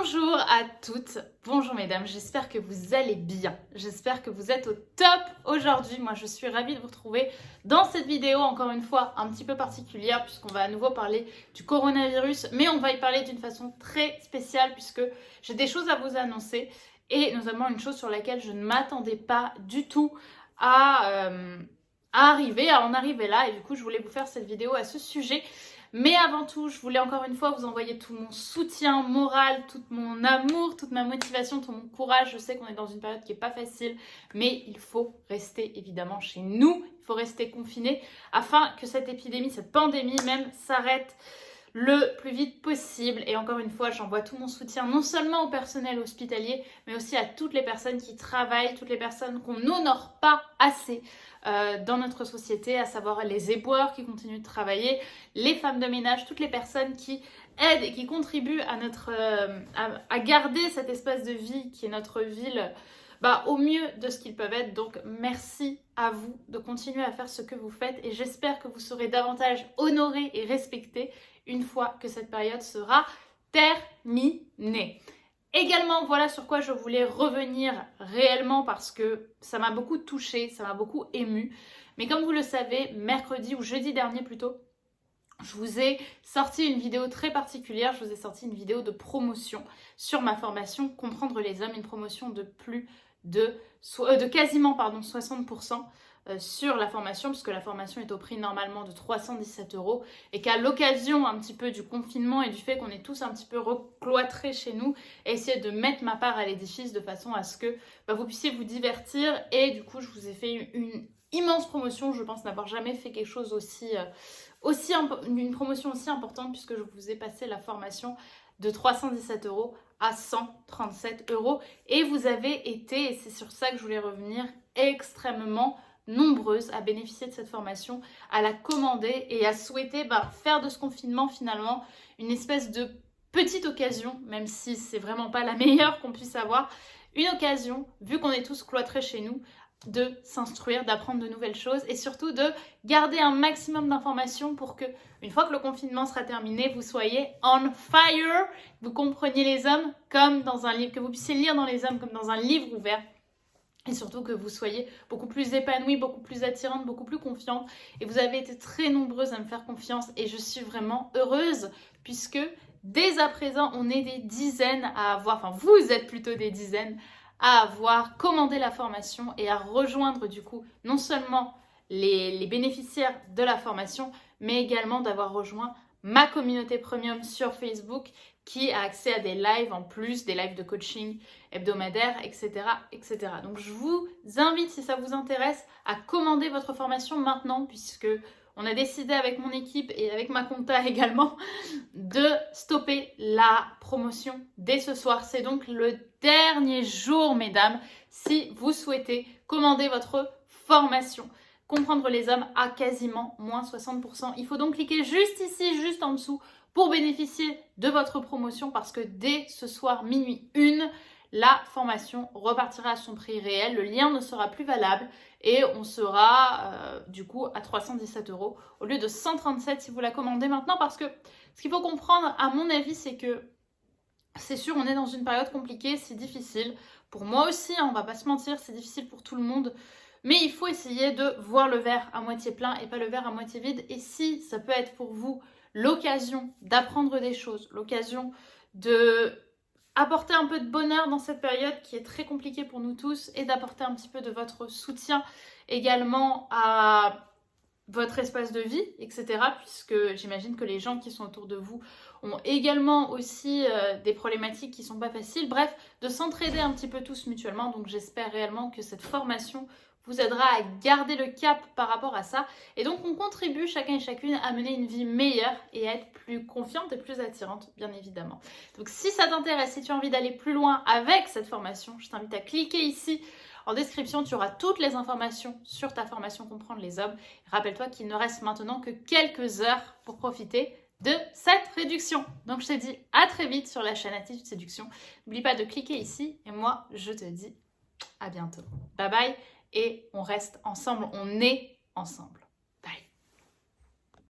Bonjour à toutes, bonjour mesdames, j'espère que vous allez bien, j'espère que vous êtes au top aujourd'hui. Moi je suis ravie de vous retrouver dans cette vidéo, encore une fois un petit peu particulière puisqu'on va à nouveau parler du coronavirus, mais on va y parler d'une façon très spéciale puisque j'ai des choses à vous annoncer et notamment une chose sur laquelle je ne m'attendais pas du tout à en arriver là, et du coup je voulais vous faire cette vidéo à ce sujet. Mais avant tout, je voulais encore une fois vous envoyer tout mon soutien moral, tout mon amour, toute ma motivation, tout mon courage. Je sais qu'on est dans une période qui n'est pas facile, mais il faut rester évidemment chez nous, il faut rester confiné afin que cette épidémie, cette pandémie même s'arrête le plus vite possible. Et encore une fois, j'envoie tout mon soutien non seulement au personnel hospitalier, mais aussi à toutes les personnes qui travaillent, toutes les personnes qu'on n'honore pas assez dans notre société, à savoir les éboueurs qui continuent de travailler, les femmes de ménage, toutes les personnes qui aident et qui contribuent à garder cet espace de vie qui est notre ville au mieux de ce qu'ils peuvent être. Donc merci à vous de continuer à faire ce que vous faites et j'espère que vous serez davantage honorés et respectés une fois que cette période sera terminée. Également, voilà sur quoi je voulais revenir réellement parce que ça m'a beaucoup touchée, ça m'a beaucoup émue. Mais comme vous le savez, mercredi ou jeudi dernier plutôt, je vous ai sorti une vidéo très particulière, je vous ai sorti une vidéo de promotion sur ma formation Comprendre les hommes, une promotion de quasiment 60% sur la formation, puisque la formation est au prix normalement de 317 € et qu'à l'occasion un petit peu du confinement et du fait qu'on est tous un petit peu recloîtrés chez nous, essayer de mettre ma part à l'édifice de façon à ce que vous puissiez vous divertir. Et du coup, je vous ai fait une immense promotion. Je pense n'avoir jamais fait quelque chose une promotion aussi importante, puisque je vous ai passé la formation de 317 € à 137 €. Et vous avez été, et c'est sur ça que je voulais revenir, extrêmement nombreuses à bénéficier de cette formation, à la commander et à souhaiter faire de ce confinement finalement une espèce de petite occasion, même si c'est vraiment pas la meilleure qu'on puisse avoir, une occasion, vu qu'on est tous cloîtrés chez nous, de s'instruire, d'apprendre de nouvelles choses et surtout de garder un maximum d'informations pour que, une fois que le confinement sera terminé, vous soyez on fire, vous compreniez les hommes comme dans un livre, que vous puissiez lire dans les hommes comme dans un livre ouvert. Et surtout que vous soyez beaucoup plus épanouie, beaucoup plus attirante, beaucoup plus confiante. Et vous avez été très nombreuses à me faire confiance et je suis vraiment heureuse puisque dès à présent, on est des dizaines à avoir, enfin vous êtes plutôt des dizaines à avoir commandé la formation et à rejoindre du coup non seulement les bénéficiaires de la formation, mais également d'avoir rejoint ma communauté premium sur Facebook qui a accès à des lives en plus, des lives de coaching hebdomadaires, etc., etc. Donc je vous invite, si ça vous intéresse, à commander votre formation maintenant, puisque on a décidé avec mon équipe et avec ma compta également de stopper la promotion dès ce soir. C'est donc le dernier jour, mesdames, si vous souhaitez commander votre formation. Comprendre les hommes à quasiment moins 60%. Il faut donc cliquer juste ici, juste en dessous, pour bénéficier de votre promotion parce que dès ce soir, minuit 1, la formation repartira à son prix réel. Le lien ne sera plus valable et on sera du coup à 317 € au lieu de 137 si vous la commandez maintenant, parce que ce qu'il faut comprendre, à mon avis, c'est que c'est sûr, on est dans une période compliquée, c'est difficile. Pour moi aussi, on va pas se mentir, c'est difficile pour tout le monde. Mais il faut essayer de voir le verre à moitié plein et pas le verre à moitié vide. Et si ça peut être pour vous l'occasion d'apprendre des choses, l'occasion de apporter un peu de bonheur dans cette période qui est très compliquée pour nous tous et d'apporter un petit peu de votre soutien également à votre espace de vie, etc. Puisque j'imagine que les gens qui sont autour de vous ont également aussi des problématiques qui sont pas faciles. Bref, de s'entraider un petit peu tous mutuellement. Donc j'espère réellement que cette formation vous aidera à garder le cap par rapport à ça. Et donc on contribue chacun et chacune à mener une vie meilleure et à être plus confiante et plus attirante, bien évidemment. Donc si ça t'intéresse, si tu as envie d'aller plus loin avec cette formation, je t'invite à cliquer ici. En description, tu auras toutes les informations sur ta formation Comprendre les hommes. Rappelle-toi qu'il ne reste maintenant que quelques heures pour profiter de cette réduction. Donc je te dis à très vite sur la chaîne Attitude Séduction. N'oublie pas de cliquer ici et moi je te dis à bientôt. Bye bye et on reste ensemble, on est ensemble.